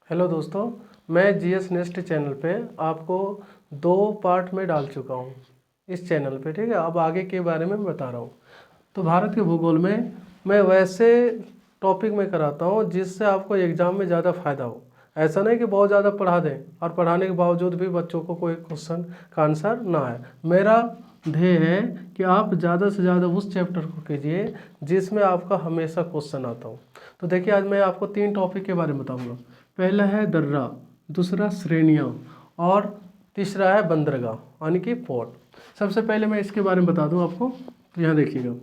Hello दोस्तों, मैं GS nest channel पे आपको 2 पार्ट में डाल चुका हूँ इस चैनल पे। ठीक है, अब आगे के बारे में मैं बता रहा हूँ। तो भारत के भूगोल में मैं वैसे टॉपिक में कराता हूँ जिससे आपको एग्ज़ाम में ज़्यादा फ़ायदा हो। ऐसा नहीं कि बहुत ज़्यादा पढ़ा दें और पढ़ाने के बावजूद भी बच्चों को कोई क्वेश्चन का आंसर ना आए। मेरा ध्येय है कि आप ज़्यादा से ज़्यादा उस चैप्टर को कीजिए जिसमें आपका हमेशा क्वेश्चन आता हो। तो देखिए, आज मैं आपको 3 टॉपिक के बारे में बताऊँगा। पहला है दर्रा, दूसरा श्रेणियाँ और तीसरा है बंदरगाह यानी कि पोर्ट। सबसे पहले मैं इसके बारे में बता दूं आपको। तो यहाँ देखिएगा,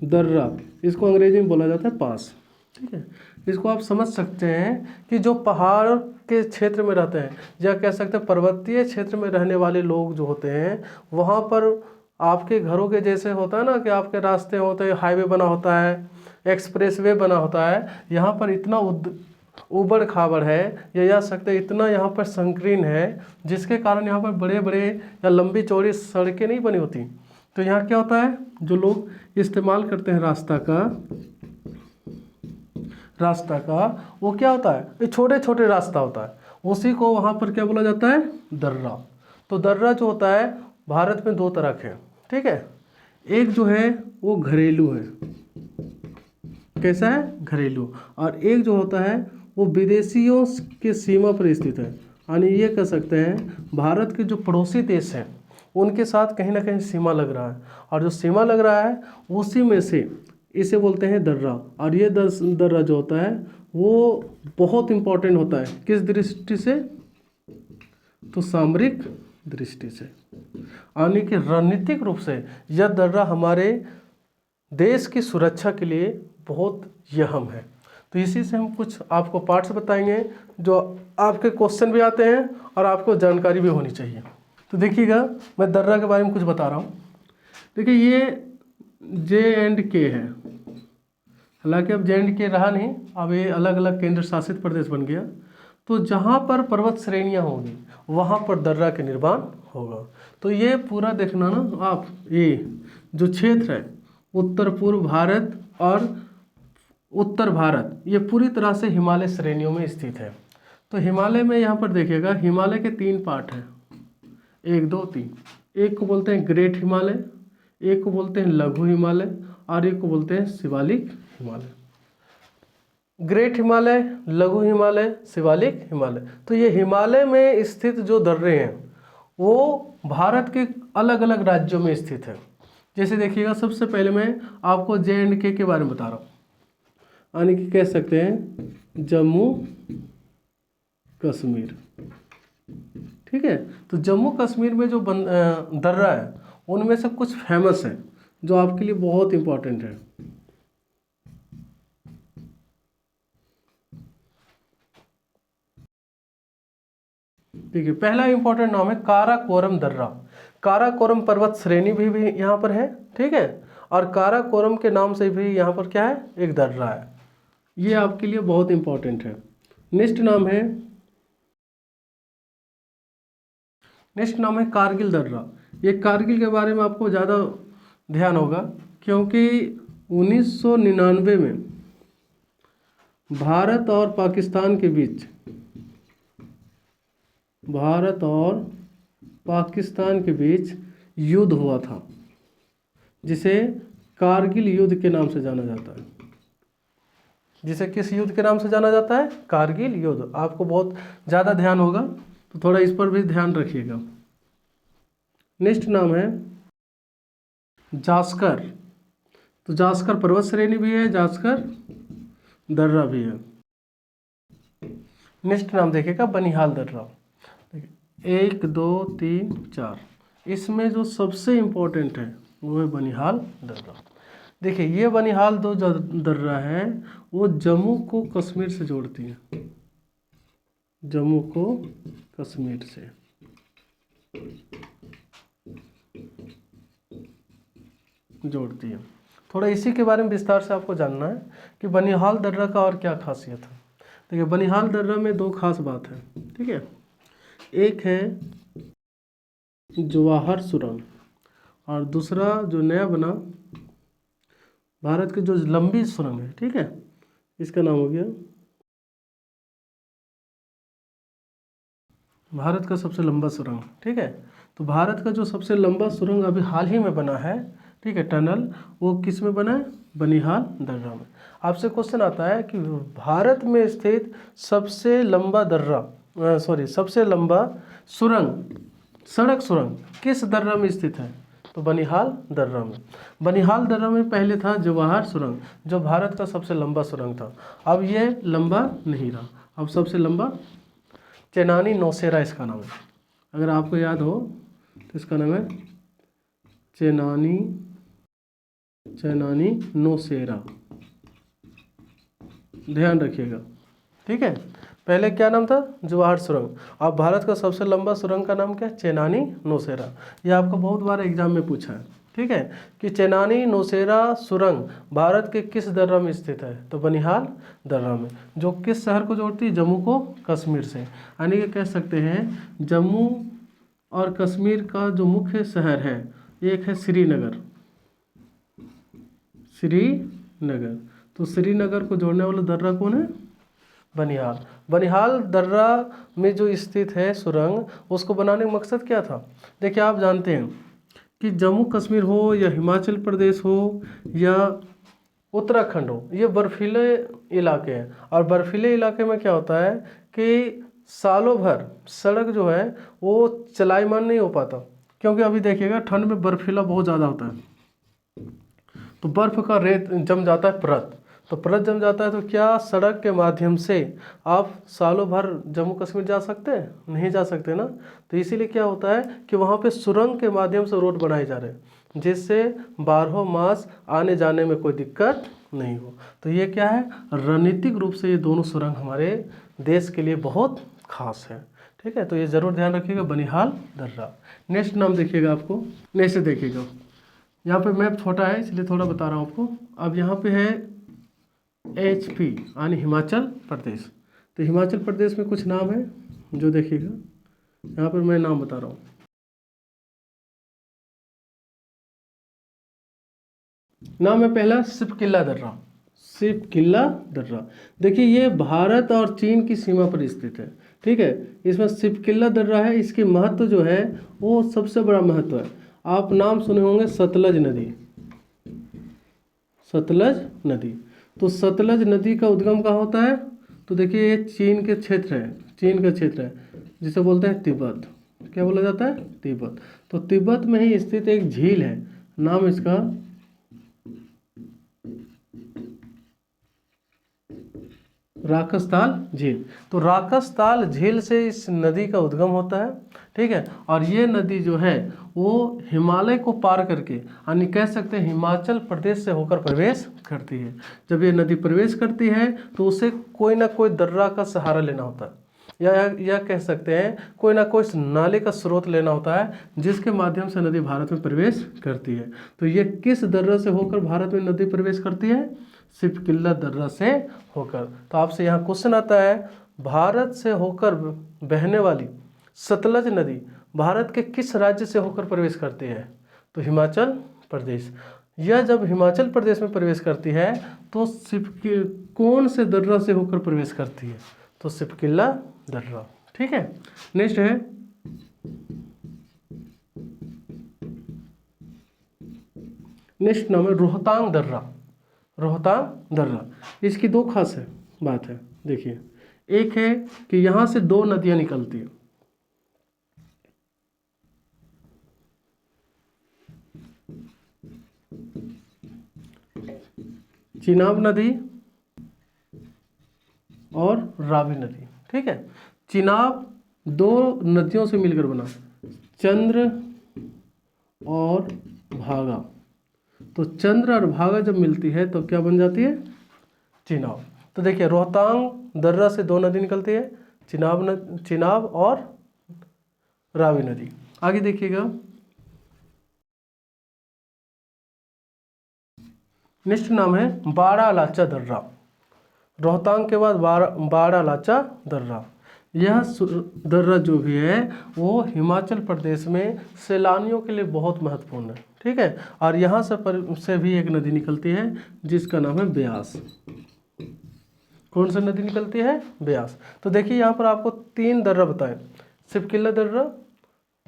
दर्रा, इसको अंग्रेजी में बोला जाता है पास। ठीक है, इसको आप समझ सकते हैं कि जो पहाड़ के क्षेत्र में रहते हैं या कह सकते हैं पर्वतीय क्षेत्र में रहने वाले लोग जो होते हैं, वहाँ पर आपके घरों के जैसे होता है ना कि आपके रास्ते होते हैं, हाईवे बना होता है, एक्सप्रेसवे बना होता है। यहाँ पर इतना उबड़ खाबड़ है या जा सकते हैं इतना यहाँ पर संकीर्ण है, जिसके कारण यहाँ पर बड़े बड़े या लंबी चौड़ी सड़कें नहीं बनी होती। तो यहाँ क्या होता है, जो लोग इस्तेमाल करते हैं रास्ता का वो क्या होता है, ये छोटे छोटे रास्ता होता है, उसी को वहाँ पर क्या बोला जाता है, दर्रा। तो दर्रा जो होता है भारत में 2 तरह के हैं। ठीक है, एक जो है वो घरेलू है, कैसा है, घरेलू, और एक जो होता है वो विदेशियों के सीमा पर स्थित है। यानी ये कह सकते हैं भारत के जो पड़ोसी देश हैं उनके साथ कहीं ना कहीं सीमा लग रहा है, और जो सीमा लग रहा है उसी में से इसे बोलते हैं दर्रा। और ये दर्रा जो होता है वो बहुत इम्पोर्टेंट होता है, किस दृष्टि से, तो सामरिक दृष्टि से, यानी कि रणनीतिक रूप से यह दर्रा हमारे देश की सुरक्षा के लिए बहुत अहम है। तो इसी से हम कुछ आपको पार्ट्स बताएंगे जो आपके क्वेश्चन भी आते हैं और आपको जानकारी भी होनी चाहिए। तो देखिएगा, मैं दर्रा के बारे में कुछ बता रहा हूँ। देखिए, ये J&K है, हालांकि अब J&K रहा नहीं, अब ये अलग अलग केंद्र शासित प्रदेश बन गया। तो जहाँ पर पर्वत श्रेणियाँ होंगी वहाँ पर दर्रा के निर्माण होगा। तो ये पूरा देखना ना आप, ये जो क्षेत्र है उत्तर पूर्व भारत और उत्तर भारत, ये पूरी तरह से हिमालय श्रेणियों में स्थित है। तो हिमालय में यहाँ पर देखिएगा, हिमालय के 3 पार्ट हैं, 1 2 3। एक को बोलते हैं ग्रेट हिमालय, एक को बोलते हैं लघु हिमालय, और एक को बोलते हैं शिवालिक हिमालय। ग्रेट हिमालय, लघु हिमालय, शिवालिक हिमालय। तो ये हिमालय में स्थित जो दर्रे हैं वो भारत के अलग अलग राज्यों में स्थित है। जैसे देखिएगा, सबसे पहले मैं आपको J&K के बारे में बता रहा हूँ, यानी कि कह सकते हैं जम्मू कश्मीर। ठीक है, तो जम्मू कश्मीर में जो दर्रा है उनमें से कुछ फेमस है जो आपके लिए बहुत इम्पोर्टेंट है। देखिए, पहला इंपॉर्टेंट नाम है काराकोरम दर्रा। काराकोरम पर्वत श्रेणी भी यहाँ पर है। ठीक है, और काराकोरम के नाम से भी यहाँ पर क्या है, एक दर्रा है। ये आपके लिए बहुत इंपॉर्टेंट है। नेक्स्ट नाम है कारगिल दर्रा। ये कारगिल के बारे में आपको ज़्यादा ध्यान होगा क्योंकि 1999 में भारत और पाकिस्तान के बीच युद्ध हुआ था, जिसे कारगिल युद्ध के नाम से जाना जाता है। जिसे किस युद्ध के नाम से जाना जाता है, कारगिल युद्ध। आपको बहुत ज़्यादा ध्यान होगा तो थोड़ा इस पर भी ध्यान रखिएगा। नेक्स्ट नाम है जास्कर। तो जास्कर पर्वत श्रेणी भी है, जास्कर दर्रा भी है। नेक्स्ट नाम देखिएगा बनिहाल दर्रा। 1 2 3 4, इसमें जो सबसे इम्पोर्टेंट है वो है बनिहाल दर्रा। देखिए, ये बनिहाल दर्रा है वो जम्मू को कश्मीर से जोड़ती है, जम्मू को कश्मीर से जोड़ती है। थोड़ा इसी के बारे में विस्तार से आपको जानना है कि बनिहाल दर्रा का और क्या खासियत है। देखिए, बनिहाल दर्रा में 2 खास बात है। ठीक है, एक है जवाहर सुरंग, और दूसरा जो नया बना भारत की जो लंबी सुरंग है, ठीक है, इसका नाम हो गया भारत का सबसे लंबा सुरंग, ठीक है। तो भारत का जो सबसे लंबा सुरंग अभी हाल ही में बना है, ठीक है, टनल, वो किस में बना है? बनिहाल दर्रा में। आपसे क्वेश्चन आता है कि भारत में स्थित सबसे लंबा सबसे लंबा सुरंग, सड़क सुरंग किस दर्रा में स्थित है? तो बनिहाल दर्रा में। बनिहाल दर्रा में पहले था जवाहर सुरंग, जो भारत का सबसे लंबा सुरंग था। अब ये लंबा नहीं रहा, अब सबसे लंबा चेनानी नौशेरा इसका नाम है। अगर आपको याद हो तो इसका नाम है चेनानी नौशेरा, ध्यान रखिएगा, ठीक है। पहले क्या नाम था? जवाहर सुरंग। अब भारत का सबसे लंबा सुरंग का नाम क्या है? चेनानी नौशेरा। यह आपको बहुत बार एग्जाम में पूछा है, ठीक है, कि चेनानी नौशेरा सुरंग भारत के किस दर्रा में स्थित है? तो बनिहाल दर्रा में, जो किस शहर को जोड़ती है? जम्मू को कश्मीर से। यानी कि कह सकते हैं जम्मू और कश्मीर का जो मुख्य शहर है, एक है श्रीनगर। तो श्रीनगर को जोड़ने वाला दर्रा कौन है? बनिहाल। बनिहाल दर्रा में जो स्थित है सुरंग, उसको बनाने का मकसद क्या था? देखिए, आप जानते हैं कि जम्मू कश्मीर हो या हिमाचल प्रदेश हो या उत्तराखंड हो, ये बर्फीले इलाके हैं। और बर्फीले इलाके में क्या होता है कि सालों भर सड़क जो है वो चलायमान नहीं हो पाता, क्योंकि अभी देखिएगा ठंड में बर्फीला बहुत ज़्यादा होता है, तो बर्फ़ का रेत जम जाता है, परत जम जाता है। तो क्या सड़क के माध्यम से आप सालों भर जम्मू कश्मीर जा सकते हैं? नहीं जा सकते ना। तो इसीलिए क्या होता है कि वहाँ पे सुरंग के माध्यम से रोड बनाए जा रहे हैं, जिससे 12 मास आने जाने में कोई दिक्कत नहीं हो। तो ये क्या है? रणनीतिक रूप से ये दोनों सुरंग हमारे देश के लिए बहुत खास है, ठीक है। तो ये ज़रूर ध्यान रखिएगा, बनिहाल दर्रा। नेक्स्ट नाम देखिएगा, आपको नेक्स्ट देखिएगा, यहाँ पे मैप छोटा है इसलिए थोड़ा बता रहा हूँ आपको। अब यहाँ पे है HP यानी हिमाचल प्रदेश। तो हिमाचल प्रदेश में कुछ नाम है जो देखिएगा, यहाँ पर मैं नाम बता रहा हूँ। नाम है पहला सिपकिला दर्रा। देखिए, ये भारत और चीन की सीमा पर स्थित है, ठीक है। इसमें सिपकिला दर्रा है। इसकी महत्व जो है वो सबसे बड़ा महत्व है। आप नाम सुने होंगे सतलज नदी। तो सतलज नदी का उद्गम कहाँ होता है? तो देखिए, ये चीन का क्षेत्र है, जिसे बोलते हैं तिब्बत। क्या बोला जाता है? तिब्बत। तो तिब्बत में ही स्थित एक झील है, नाम इसका राकसताल झील। तो राकसताल झील से इस नदी का उद्गम होता है, ठीक है। और ये नदी जो है वो हिमालय को पार करके, यानी कह सकते हैं हिमाचल प्रदेश से होकर प्रवेश करती है। जब ये नदी प्रवेश करती है तो उसे कोई ना कोई दर्रा का सहारा लेना होता है, या कह सकते हैं कोई ना कोई नाले का स्रोत लेना होता है, जिसके माध्यम से नदी भारत में प्रवेश करती है। तो ये किस दर्रा से होकर भारत में नदी प्रवेश करती है? सिपकिला दर्रा से होकर। तो आपसे यहाँ क्वेश्चन आता है, भारत से होकर बहने वाली सतलज नदी भारत के किस राज्य से होकर प्रवेश करती है? तो हिमाचल प्रदेश। यह जब हिमाचल प्रदेश में प्रवेश करती है तो कौन से दर्रा से होकर प्रवेश करती है? तो सिपकिला दर्रा, ठीक है। नेक्स्ट है नाम है रोहतांग दर्रा। इसकी दो खास बात है। देखिए, एक है कि यहाँ से दो नदियाँ निकलती हैं, चिनाब नदी और रावी नदी, ठीक है। चिनाब दो नदियों से मिलकर बना, चंद्र और भागा। तो चंद्र और भागा जब मिलती है तो क्या बन जाती है? चिनाब। तो देखिए, रोहतांग दर्रा से दो नदी निकलती है, चिनाब और रावी नदी। आगे देखिएगा, नेक्स्ट नाम है बाड़ा लाचा दर्रा। रोहतांग के बाद बाड़ा लाचा दर्रा। यह दर्रा जो भी है वो हिमाचल प्रदेश में सैलानियों के लिए बहुत महत्वपूर्ण है, ठीक है। और यहाँ से भी एक नदी निकलती है जिसका नाम है ब्यास। कौन सी नदी निकलती है? ब्यास। तो देखिए, यहाँ पर आपको 3 दर्रा बताए, सिपकिला दर्रा,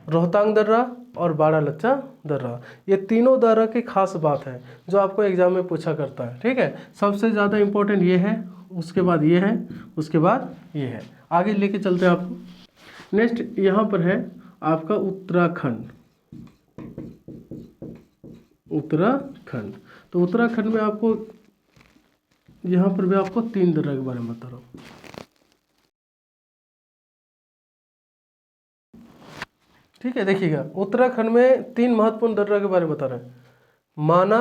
रोहतांग दर्रा और बारालच्चा दर्रा। ये तीनों दर्रा की खास बात है जो आपको एग्जाम में पूछा करता है। ठीक है, सबसे ज़्यादा इम्पोर्टेंट ये है, उसके बाद ये है, उसके बाद ये है। आगे लेके चलते हैं आपको। नेक्स्ट यहाँ पर है आपका उत्तराखंड। उत्तराखंड, तो उत्तराखंड में आपको यहाँ पर भी आपको 3 दर्रा के बारे में बता रहा हूँ। ठीक है, देखिएगा उत्तराखंड में 3 महत्वपूर्ण दर्रा के बारे में बता रहे हैं, माना,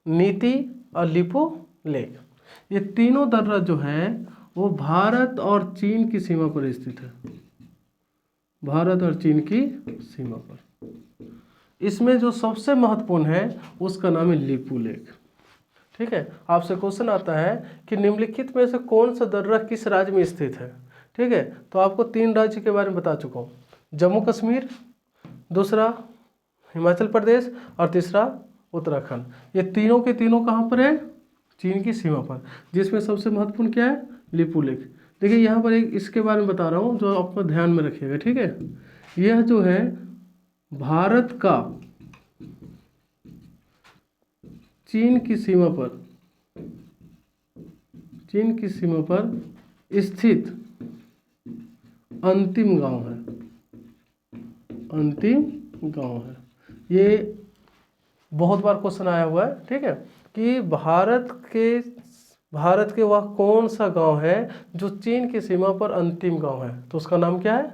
नीति और लिपू लेक। ये तीनों दर्रा जो है वो भारत और चीन की सीमा पर स्थित है, भारत और चीन की सीमा पर। इसमें जो सबसे महत्वपूर्ण है उसका नाम है लिपू लेक। ठीक है, आपसे क्वेश्चन आता है कि निम्नलिखित में से कौन सा दर्रा किस राज्य में स्थित है। ठीक है, तो आपको 3 राज्य के बारे में बता चुका हूँ, जम्मू कश्मीर, दूसरा हिमाचल प्रदेश और तीसरा उत्तराखंड। ये तीनों के तीनों कहाँ पर है, चीन की सीमा पर, जिसमें सबसे महत्वपूर्ण क्या है, लिपू लेक। देखिए यहाँ पर एक इसके बारे में बता रहा हूँ जो आपको ध्यान में रखिएगा। ठीक है, यह जो है भारत का चीन की सीमा पर, चीन की सीमा पर स्थित अंतिम गांव है, अंतिम गांव है। ये बहुत बार क्वेश्चन आया हुआ है। ठीक है, कि भारत के वह कौन सा गांव है जो चीन की सीमा पर अंतिम गांव है, तो उसका नाम क्या है,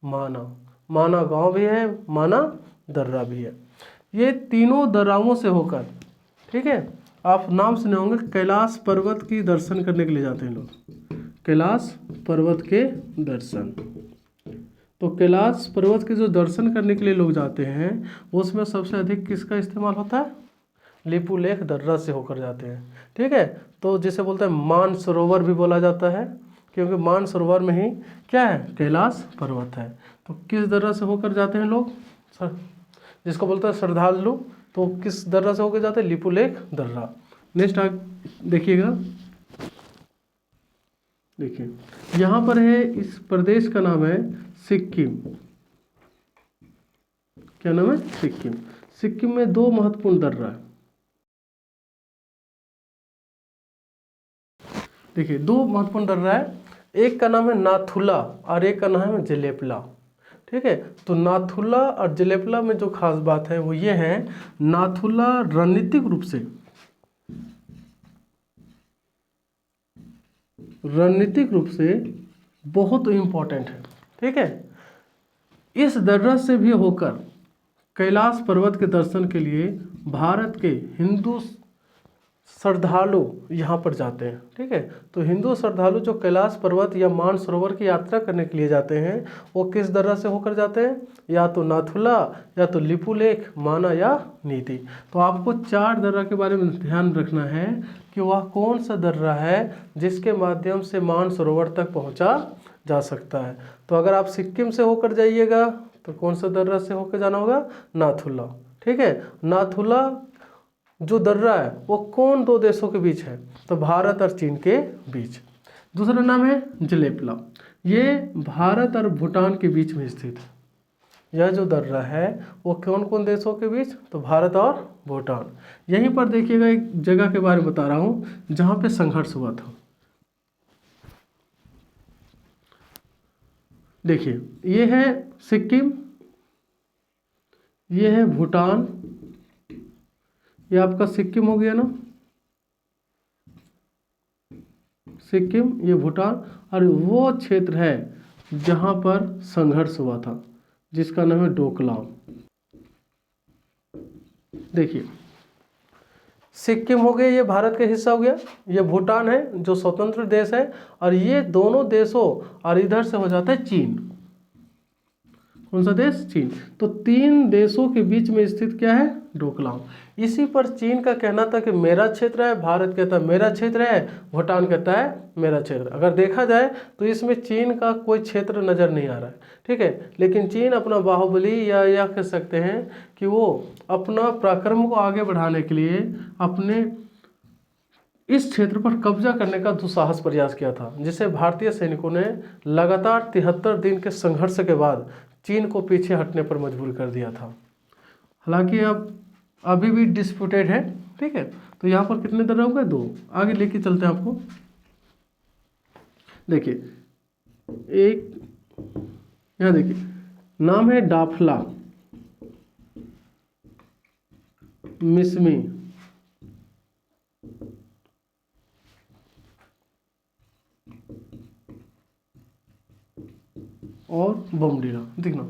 माना। माना गांव भी है, माना दर्रा भी है। ये तीनों दर्राओं से होकर, ठीक है, आप नाम सुने होंगे, कैलाश पर्वत की दर्शन करने के लिए जाते हैं लोग, कैलाश पर्वत के दर्शन। तो कैलाश पर्वत के जो दर्शन करने के लिए लोग जाते हैं उसमें सबसे अधिक किसका इस्तेमाल होता है, लिपू लेक दर्रा से होकर जाते हैं। ठीक है, तो जिसे बोलते हैं मानसरोवर भी बोला जाता है, क्योंकि मानसरोवर में ही क्या है, कैलाश पर्वत है। तो किस दर्रा से होकर जाते हैं लोग, जिसको बोलते हैं श्रद्धालु, तो किस दर्रा से होकर जाते हैं, लिपू लेक दर्रा। नेक्स्ट देखिएगा, देखिए यहाँ पर है, इस प्रदेश का नाम है सिक्किम। क्या नाम है, सिक्किम। सिक्किम में 2 महत्वपूर्ण दर्रा है। देखिए 2 महत्वपूर्ण दर्रा है, एक का नाम है नाथुला और एक का नाम है जेलेपला। ठीक है, तो नाथुला और जेलेपला में जो खास बात है वो ये है, नाथुला रणनीतिक रूप से बहुत इम्पोर्टेंट है। ठीक है, इस दर्रा से भी होकर कैलाश पर्वत के दर्शन के लिए भारत के हिंदू श्रद्धालु यहाँ पर जाते हैं। ठीक है, तो हिंदू श्रद्धालु जो कैलाश पर्वत या मानसरोवर की यात्रा करने के लिए जाते हैं वो किस दर्रा से होकर जाते हैं, या तो नाथुला, या तो लिपू लेक, माना या नीति। तो आपको 4 दर्रा के बारे में ध्यान रखना है कि वह कौन सा दर्रा है जिसके माध्यम से मानसरोवर तक पहुँचा जा सकता है। तो अगर आप सिक्किम से होकर जाइएगा तो कौन सा दर्रा से होकर जाना होगा, नाथुला। ठीक है, नाथुला जो दर्रा है वो कौन 2 देशों के बीच है, तो भारत और चीन के बीच। दूसरा नाम है जेलेपला, ये भारत और भूटान के बीच में स्थित है। यह जो दर्रा है वो कौन कौन देशों के बीच, तो भारत और भूटान। यहीं पर देखिएगा एक जगह के बारे में बता रहा हूँ जहाँ पे संघर्ष हुआ था। देखिए ये है सिक्किम, ये है भूटान, ये आपका सिक्किम हो गया ना, सिक्किम, ये भूटान, और वो क्षेत्र है जहाँ पर संघर्ष हुआ था जिसका नाम है डोकलाम। देखिए सिक्किम हो गया, ये भारत का हिस्सा हो गया, ये भूटान है जो स्वतंत्र देश है, और ये दोनों देशों और इधर से हो जाता है चीन। कौन सा देश, चीन। तो 3 देशों के बीच में स्थित क्या है, डोकलाम। इसी पर चीन का कहना था कि मेरा क्षेत्र है, भारत कहता है मेरा क्षेत्र है, भूटान कहता है मेरा क्षेत्र। अगर देखा जाए तो इसमें चीन का कोई क्षेत्र नज़र नहीं आ रहा है। ठीक है, लेकिन चीन अपना बाहुबली या यह कह सकते हैं कि वो अपना पराक्रम को आगे बढ़ाने के लिए अपने इस क्षेत्र पर कब्जा करने का दुस्साहस प्रयास किया था, जिसे भारतीय सैनिकों ने लगातार 73 दिन के संघर्ष के बाद चीन को पीछे हटने पर मजबूर कर दिया था। हालांकि अब अभी भी डिस्प्यूटेड है, ठीक है। तो यहाँ पर कितने दर्रा हो गए? 2। आगे लेके चलते हैं आपको। देखिए एक यहाँ देखिए नाम है डाफला मिसमी और बोमडीला। देखना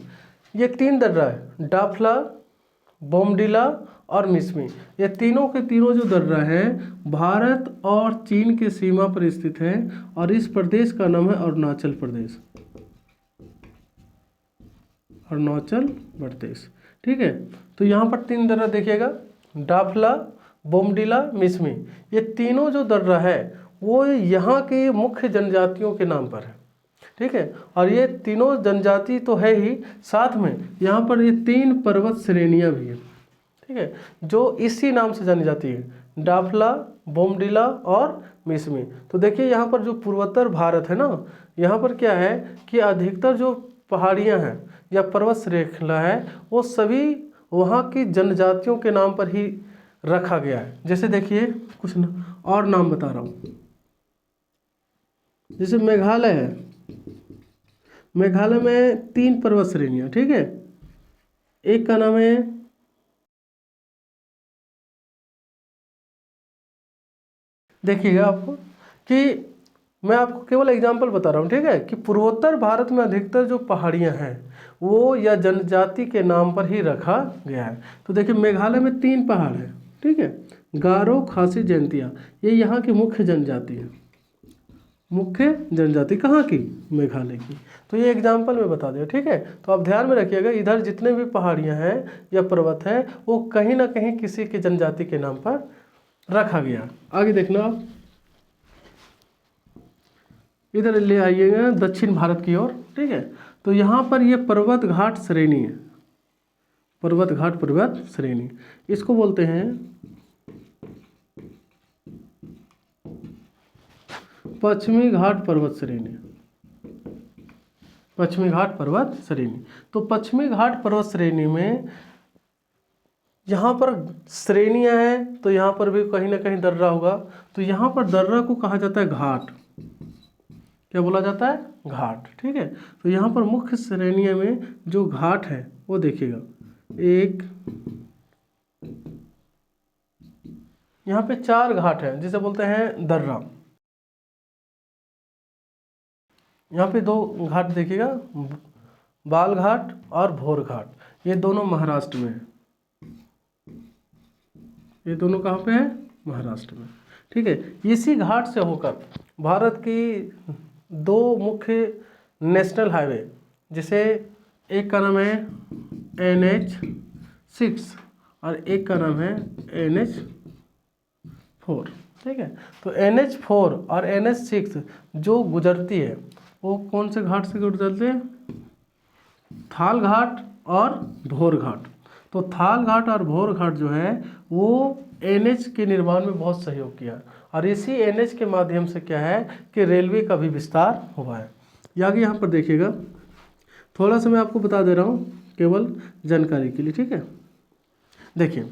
ये 3 दर्रा है, डाफला, बोमडीला और मिसमी। ये तीनों के तीनों जो दर्रा हैं भारत और चीन के सीमा पर स्थित हैं और इस प्रदेश का नाम है अरुणाचल प्रदेश। अरुणाचल प्रदेश, ठीक है। तो यहाँ पर 3 दर्रा देखिएगा, डाफला, बोमडीला, मिसमी। ये तीनों जो दर्रा है वो यहाँ के मुख्य जनजातियों के नाम पर है, ठीक है। और ये तीनों जनजाति तो है ही, साथ में यहाँ पर ये 3 पर्वत श्रेणियाँ भी हैं, ठीक है, जो इसी नाम से जानी जाती है, डाफला, बोमडीला और मिसमी। तो देखिए यहाँ पर जो पूर्वोत्तर भारत है ना, यहाँ पर क्या है कि अधिकतर जो पहाड़ियाँ हैं या पर्वत श्रृंखला है वो सभी वहाँ की जनजातियों के नाम पर ही रखा गया है। जैसे देखिए कुछ और नाम बता रहा हूँ, जैसे मेघालय है, मेघालय में 3 पर्वत श्रेणियाँ, ठीक है। एक का नाम है देखिएगा आपको कि मैं आपको केवल एग्जांपल बता रहा हूँ, ठीक है, कि पूर्वोत्तर भारत में अधिकतर जो पहाड़ियाँ हैं वो या जनजाति के नाम पर ही रखा गया है। तो देखिए मेघालय में 3 पहाड़ हैं, ठीक है, गारो, खासी, जैंतिया। ये यहाँ की मुख्य जनजाति है, मुख्य जनजाति कहाँ की? मेघालय की। तो ये एग्जाम्पल में बता दिया, ठीक है। तो आप ध्यान में रखिएगा इधर जितने भी पहाड़ियाँ हैं या पर्वत हैं वो कहीं ना कहीं किसी की जनजाति के नाम पर रखा गया। आगे देखना आप, इधर ले आइएगा दक्षिण भारत की ओर, ठीक है। तो यहाँ पर ये पर्वत घाट श्रेणी है, पर्वत घाट पर्वत श्रेणी, इसको बोलते हैं पश्चिमी घाट पर्वत श्रेणी, पश्चिमी घाट पर्वत श्रेणी। तो पश्चिमी घाट पर्वत श्रेणी में यहाँ पर श्रेणियाँ हैं तो यहाँ पर भी कहीं ना कहीं दर्रा होगा। तो यहाँ पर दर्रा को कहा जाता है घाट, क्या बोला जाता है? घाट, ठीक है। तो यहाँ पर मुख्य श्रेणियों में जो घाट है वो देखिएगा, एक यहाँ पे 4 घाट हैं जिसे बोलते हैं दर्रा। यहाँ पे 2 घाट देखिएगा, बाल घाट और भोर घाट, ये दोनों महाराष्ट्र में है। ये दोनों कहाँ पे है? महाराष्ट्र में, ठीक है। इसी घाट से होकर भारत की 2 मुख्य नेशनल हाईवे, जिसे एक का नाम है NH6 और एक का नाम है NH4, ठीक है। तो NH4 और NH6 जो गुजरती है वो कौन से घाट से गुजरते हैं? थाल घाट और भोर घाट। तो थाल घाट और भोर घाट जो है वो NH के निर्माण में बहुत सहयोग किया और इसी NH के माध्यम से क्या है कि रेलवे का भी विस्तार हुआ है। आगे यहाँ पर देखिएगा, थोड़ा सा मैं आपको बता दे रहा हूँ केवल जानकारी के लिए, ठीक है। देखिए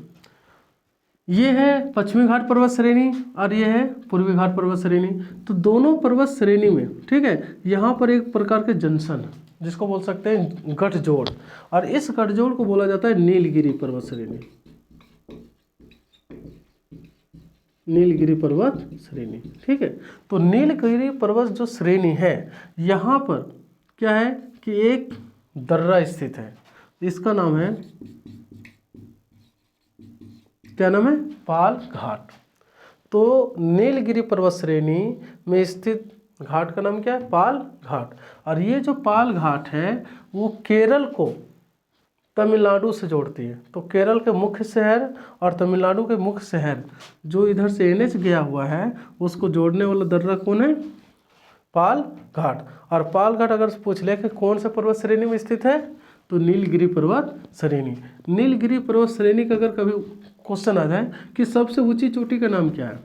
ये है पश्चिमी घाट पर्वत श्रेणी और ये है पूर्वी घाट पर्वत श्रेणी। तो दोनों पर्वत श्रेणी में, ठीक है, यहाँ पर एक प्रकार के जंक्शन है जिसको बोल सकते हैं गठजोड़, और इस गठजोड़ को बोला जाता है नीलगिरी पर्वत श्रेणी, नीलगिरी पर्वत श्रेणी, ठीक है। तो नीलगिरी पर्वत जो श्रेणी है यहाँ पर क्या है कि एक दर्रा स्थित है, इसका नाम है, क्या नाम है? पाल घाट। तो नीलगिरी पर्वत श्रेणी में स्थित घाट का नाम क्या है? पाल घाट। और ये जो पाल घाट है वो केरल को तमिलनाडु से जोड़ती है। तो केरल के मुख्य शहर और तमिलनाडु के मुख्य शहर जो इधर से NH गया हुआ है उसको जोड़ने वाला दर्रा कौन है? पाल घाट। और पाल घाट अगर पूछ ले कि कौन से पर्वत श्रेणी में स्थित है तो नीलगिरी पर्वत श्रेणी। नीलगिरी पर्वत श्रेणी का अगर कभी क्वेश्चन आ जाए कि सबसे ऊंची चोटी का नाम क्या है,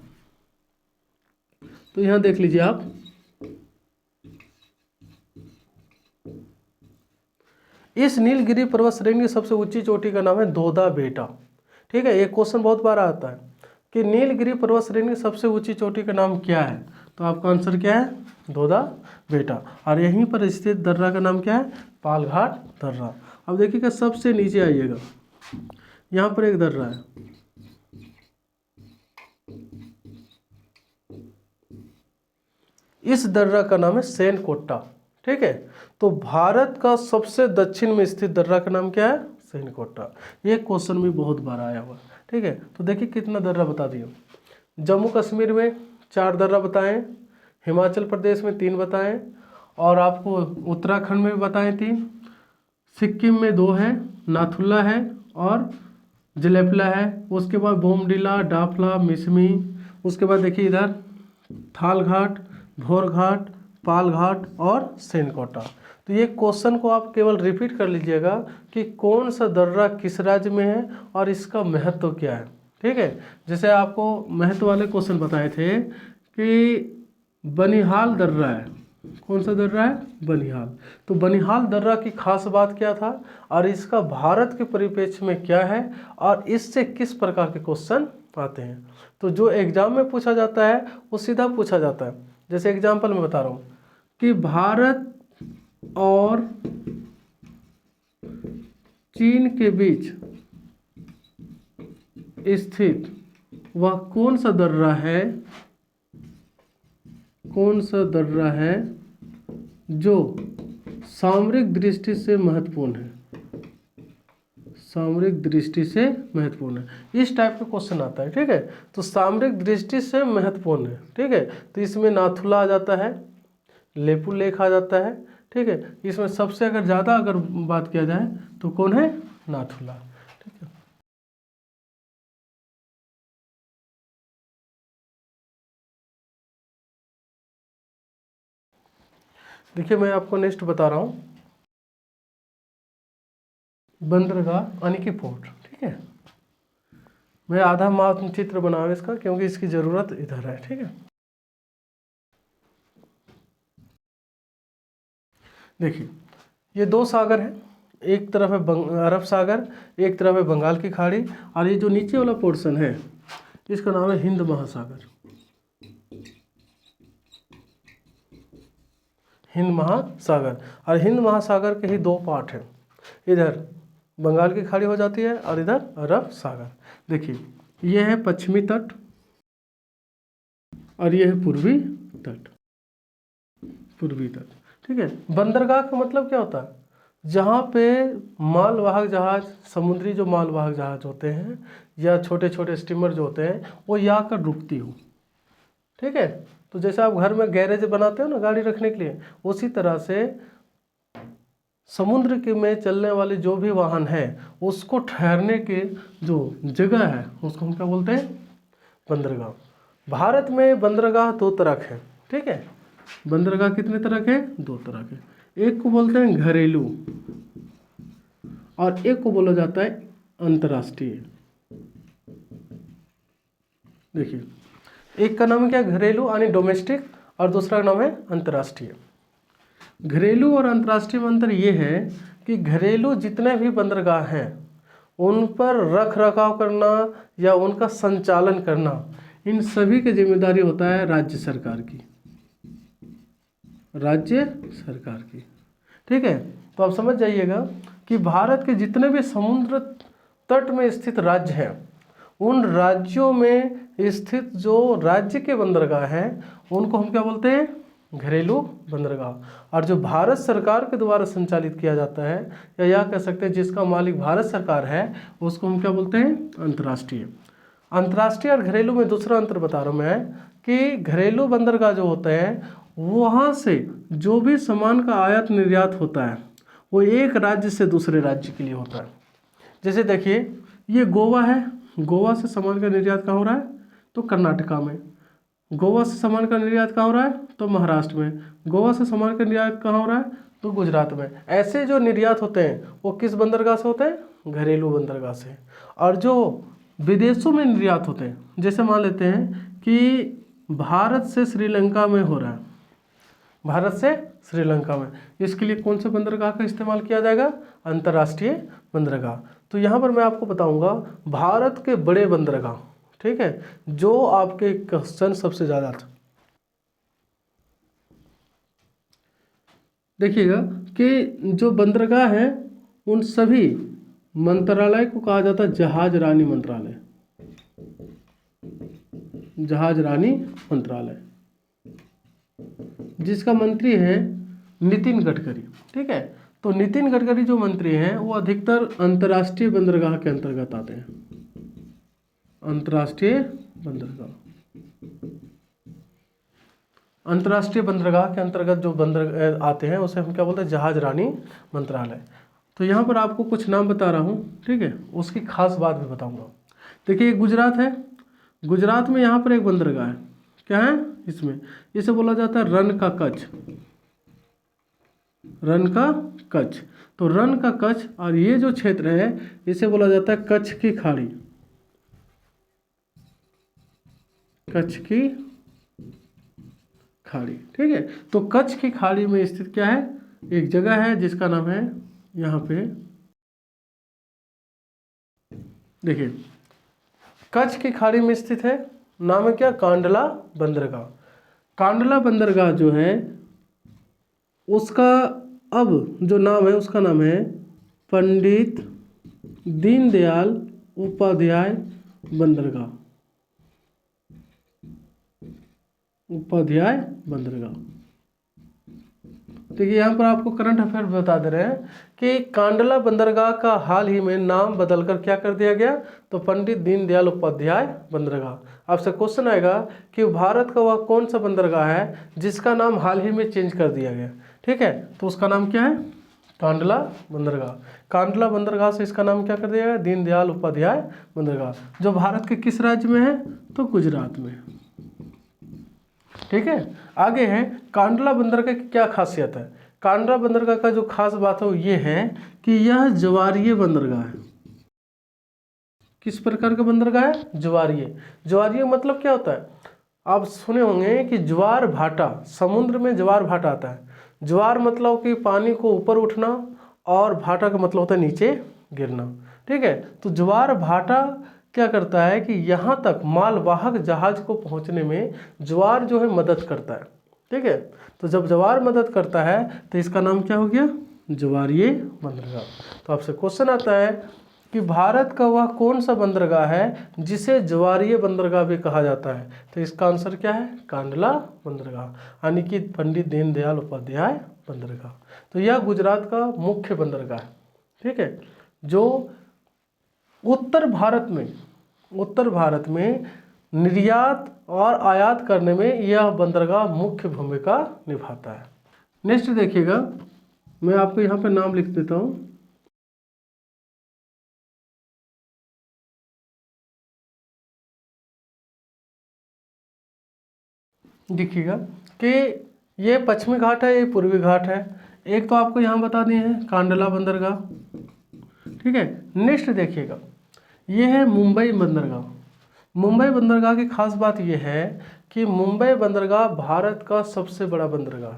तो यहाँ देख लीजिए आप, इस नीलगिरी पर्वत श्रेणी की सबसे ऊंची चोटी का नाम है दोदा बेटा। ठीक है, ये क्वेश्चन बहुत बार आता है कि नीलगिरी पर्वत श्रेणी की सबसे ऊंची चोटी का नाम क्या है, तो आपका आंसर क्या है, दोदा बेटा। और यहीं पर स्थित दर्रा का नाम क्या है, पालघाट दर्रा। अब देखिएगा सबसे नीचे आइएगा, यहाँ पर एक दर्रा है, इस दर्रा का नाम है सेनकोट्टा। ठीक है, तो भारत का सबसे दक्षिण में स्थित दर्रा का नाम क्या है, सेनकोट्टा। ये क्वेश्चन भी बहुत बार आया हुआ। ठीक है, तो देखिए कितना दर्रा बता दिया। जम्मू कश्मीर में 4 दर्रा बताएं, हिमाचल प्रदेश में 3 बताएं, और आपको उत्तराखंड में भी बताएं 3, सिक्किम में 2 है, नाथुला है और जलेपला है। उसके बाद बोमडिला, डाफला, मिसमी। उसके बाद देखिए इधर थालघाट, भोरघाट, पालघाट और सेनकोटा। तो ये क्वेश्चन को आप केवल रिपीट कर लीजिएगा कि कौन सा दर्रा किस राज्य में है और इसका महत्व क्या है। ठीक है, जैसे आपको महत्व वाले क्वेश्चन बताए थे कि बनिहाल दर्रा है, कौन सा दर्रा है, बनिहाल। तो बनिहाल दर्रा की खास बात क्या था और इसका भारत के परिप्रेक्ष्य में क्या है और इससे किस प्रकार के क्वेश्चन आते हैं। तो जो एग्जाम में पूछा जाता है वो सीधा पूछा जाता है। जैसे एग्जाम्पल मैं बता रहा हूँ कि भारत और चीन के बीच स्थित वह कौन सा दर्रा है, कौन सा दर्रा है जो सामरिक दृष्टि से महत्वपूर्ण है, सामरिक दृष्टि से महत्वपूर्ण है। इस टाइप का क्वेश्चन आता है। ठीक है, तो सामरिक दृष्टि से महत्वपूर्ण है। ठीक है, तो इसमें नाथुला आ जाता है, लेपू लेक आ जाता है। ठीक है, इसमें सबसे अगर ज़्यादा अगर बात किया जाए तो कौन है, नाथुला। ठीक है, देखिए मैं आपको नेक्स्ट बता रहा हूँ, बंदरगाह यानी कि पोर्ट। ठीक है, मैं आधा मानचित्र बना रहा इसका क्योंकि इसकी ज़रूरत इधर है। ठीक है, देखिए ये 2 सागर हैं, एक तरफ है अरब सागर, एक तरफ है बंगाल की खाड़ी, और ये जो नीचे वाला पोर्शन है इसका नाम है हिंद महासागर। हिंद महासागर, और हिंद महासागर के ही 2 पार्ट हैं, इधर बंगाल की खाड़ी हो जाती है और इधर अरब सागर। देखिए ये है पश्चिमी तट और ये है पूर्वी तट, पूर्वी तट। ठीक है, बंदरगाह का मतलब क्या होता है, जहाँ पे मालवाहक जहाज, समुद्री जो मालवाहक जहाज होते हैं या छोटे छोटे स्टीमर जो होते हैं वो यहाँ कर रुकती हो। ठीक है, तो जैसे आप घर में गैरेज बनाते हो ना गाड़ी रखने के लिए, उसी तरह से समुद्र के में चलने वाले जो भी वाहन है उसको ठहरने के जो जगह है उसको हम क्या बोलते हैं, बंदरगाह। भारत में बंदरगाह 2 तरह के हैं। ठीक है, बंदरगाह कितने तरह के, 2 तरह के। एक को बोलते हैं घरेलू और एक को बोला जाता है अंतर्राष्ट्रीय। देखिए एक का नाम है क्या, घरेलू यानी डोमेस्टिक, और दूसरा का नाम है अंतर्राष्ट्रीय। घरेलू और अंतर्राष्ट्रीय में अंतर ये है कि घरेलू जितने भी बंदरगाह हैं उन पर रख रखाव करना या उनका संचालन करना, इन सभी की जिम्मेदारी होता है राज्य सरकार की, राज्य सरकार की। ठीक है, तो आप समझ जाइएगा कि भारत के जितने भी समुद्र तट में स्थित राज्य हैं उन राज्यों में स्थित जो राज्य के बंदरगाह हैं उनको हम क्या बोलते हैं, घरेलू बंदरगाह। और जो भारत सरकार के द्वारा संचालित किया जाता है या यह कह सकते हैं जिसका मालिक भारत सरकार है उसको हम क्या बोलते हैं, अंतर्राष्ट्रीय। अंतर्राष्ट्रीय और घरेलू में दूसरा अंतर बता रहा हूँ मैं कि घरेलू बंदरगाह जो होते हैं वहाँ से जो भी सामान का आयात निर्यात होता है वो एक राज्य से दूसरे राज्य के लिए होता है। जैसे देखिए ये गोवा है, गोवा से सामान का निर्यात कहाँ हो रहा है, तो कर्नाटका में। गोवा से सामान का निर्यात कहाँ हो रहा है, तो महाराष्ट्र में। गोवा से सामान का निर्यात कहाँ हो रहा है, तो गुजरात में। ऐसे जो निर्यात होते हैं वो किस बंदरगाह से होते हैं, घरेलू बंदरगाह से। और जो विदेशों में निर्यात होते हैं, जैसे मान लेते हैं कि भारत से श्रीलंका में हो रहा है, भारत से श्रीलंका में। इसके लिए कौन से बंदरगाह का इस्तेमाल किया जाएगा? अंतर्राष्ट्रीय बंदरगाह। तो यहाँ पर मैं आपको बताऊंगा भारत के बड़े बंदरगाह, ठीक है, जो आपके क्वेश्चन सबसे ज़्यादा था। देखिएगा कि जो बंदरगाह है उन सभी मंत्रालय को कहा जाता है जहाज रानी मंत्रालय, जहाज रानी मंत्रालय, जिसका मंत्री है नितिन गडकरी, ठीक है। तो नितिन गडकरी जो मंत्री हैं वो अधिकतर अंतर्राष्ट्रीय बंदरगाह के अंतर्गत आते हैं, अंतर्राष्ट्रीय बंदरगाह, अंतर्राष्ट्रीय बंदरगाह के अंतर्गत जो बंदर आते हैं उसे हम क्या बोलते हैं? जहाज रानी मंत्रालय। तो यहाँ पर आपको कुछ नाम बता रहा हूँ, ठीक है, उसकी खास बात भी बताऊँगा। देखिए गुजरात है, गुजरात में यहाँ पर एक बंदरगाह है, क्या है इसमें? इसे बोला जाता है रन का कच्छ, रन का कच्छ। तो रन का कच्छ और ये जो क्षेत्र है इसे बोला जाता है कच्छ की खाड़ी, कच्छ की खाड़ी, ठीक है। तो कच्छ की खाड़ी में स्थित क्या है? एक जगह है जिसका नाम है, यहाँ पे देखिए कच्छ की खाड़ी में स्थित है, नाम है क्या? कांडला बंदरगाह। कांडला बंदरगाह जो है उसका अब जो नाम है उसका नाम है पंडित दीनदयाल उपाध्याय बंदरगाह, उपाध्याय बंदरगाह। देखिए यहाँ पर आपको करंट अफेयर बता दे रहे हैं कि कांडला बंदरगाह का हाल ही में नाम बदलकर क्या कर दिया गया? तो पंडित दीनदयाल उपाध्याय बंदरगाह। आपसे क्वेश्चन आएगा कि भारत का वह कौन सा बंदरगाह है जिसका नाम हाल ही में चेंज कर दिया गया, ठीक है। तो उसका नाम क्या है? कांडला बंदरगाह। कांडला बंदरगाह से इसका नाम क्या कर दिया गया? दीनदयाल उपाध्याय बंदरगाह। जो भारत के किस राज्य में है? तो गुजरात में, ठीक है। आगे है कांडला बंदरगाह की क्या खासियत है? कांडला बंदरगाह का जो खास बात है वो ये है कि यह ज्वारीय बंदरगाह है। किस प्रकार का बंदरगाह है? ज्वारीय। ज्वारीय मतलब क्या होता है? आप सुने होंगे कि ज्वार भाटा, समुद्र में ज्वार भाटा आता है। ज्वार मतलब कि पानी को ऊपर उठना और भाटा का मतलब होता है नीचे गिरना, ठीक है। तो ज्वार भाटा क्या करता है कि यहाँ तक मालवाहक जहाज को पहुँचने में ज्वार जो है मदद करता है, ठीक है। तो जब ज्वार मदद करता है तो इसका नाम क्या हो गया? ज्वारीय बंदरगाह। तो आपसे क्वेश्चन आता है कि भारत का वह कौन सा बंदरगाह है जिसे ज्वारीय बंदरगाह भी कहा जाता है? तो इसका आंसर क्या है? कांडला बंदरगाह, यानी कि पंडित दीनदयाल उपाध्याय बंदरगाह। तो यह गुजरात का मुख्य बंदरगाह है, ठीक है, जो उत्तर भारत में निर्यात और आयात करने में यह बंदरगाह मुख्य भूमिका निभाता है। नेक्स्ट देखिएगा, मैं आपको यहाँ पे नाम लिख देता हूँ। देखिएगा कि ये पश्चिमी घाट है, ये पूर्वी घाट है। एक तो आपको यहाँ बता दिए हैं कांडला बंदरगाह, ठीक है। नेक्स्ट देखिएगा, ये है मुंबई बंदरगाह। मुंबई बंदरगाह की खास बात यह है कि मुंबई बंदरगाह भारत का सबसे बड़ा बंदरगाह।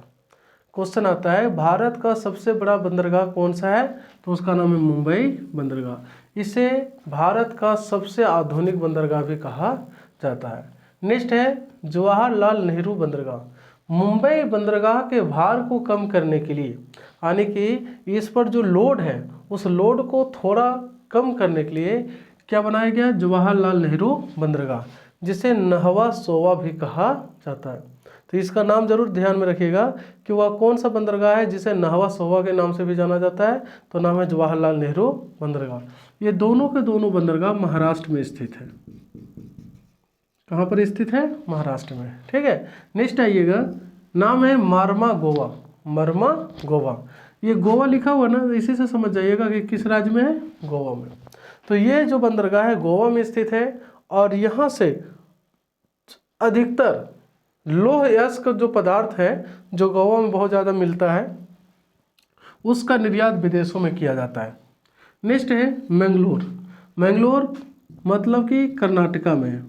क्वेश्चन आता है भारत का सबसे बड़ा बंदरगाह कौन सा है? तो उसका नाम है मुंबई बंदरगाह। इसे भारत का सबसे आधुनिक बंदरगाह भी कहा जाता है। नेक्स्ट है जवाहरलाल नेहरू बंदरगाह। मुंबई बंदरगाह के भार को कम करने के लिए, यानी कि इस पर जो लोड है उस लोड को थोड़ा कम करने के लिए क्या बनाया गया? जवाहरलाल नेहरू बंदरगाह, जिसे नहवा सोवा भी कहा जाता है। तो इसका नाम जरूर ध्यान में रखिएगा कि वह कौन सा बंदरगाह है जिसे नहवा सोवा के नाम से भी जाना जाता है। तो नाम है जवाहरलाल नेहरू बंदरगाह। ये दोनों के दोनों बंदरगाह महाराष्ट्र में स्थित है। कहाँ पर स्थित है? महाराष्ट्र में, ठीक है। नेक्स्ट आइएगा, नाम है मार्मा गोवा। मार्मा गोवा, ये गोवा लिखा हुआ ना, इसी से समझ जाइएगा कि किस राज्य में है? गोवा में। तो ये जो बंदरगाह है गोवा में स्थित है और यहाँ से अधिकतर लौह अयस्क जो पदार्थ है जो गोवा में बहुत ज़्यादा मिलता है उसका निर्यात विदेशों में किया जाता है। नेक्स्ट है मैंगलोर। मैंगलोर मतलब कि कर्नाटका में है।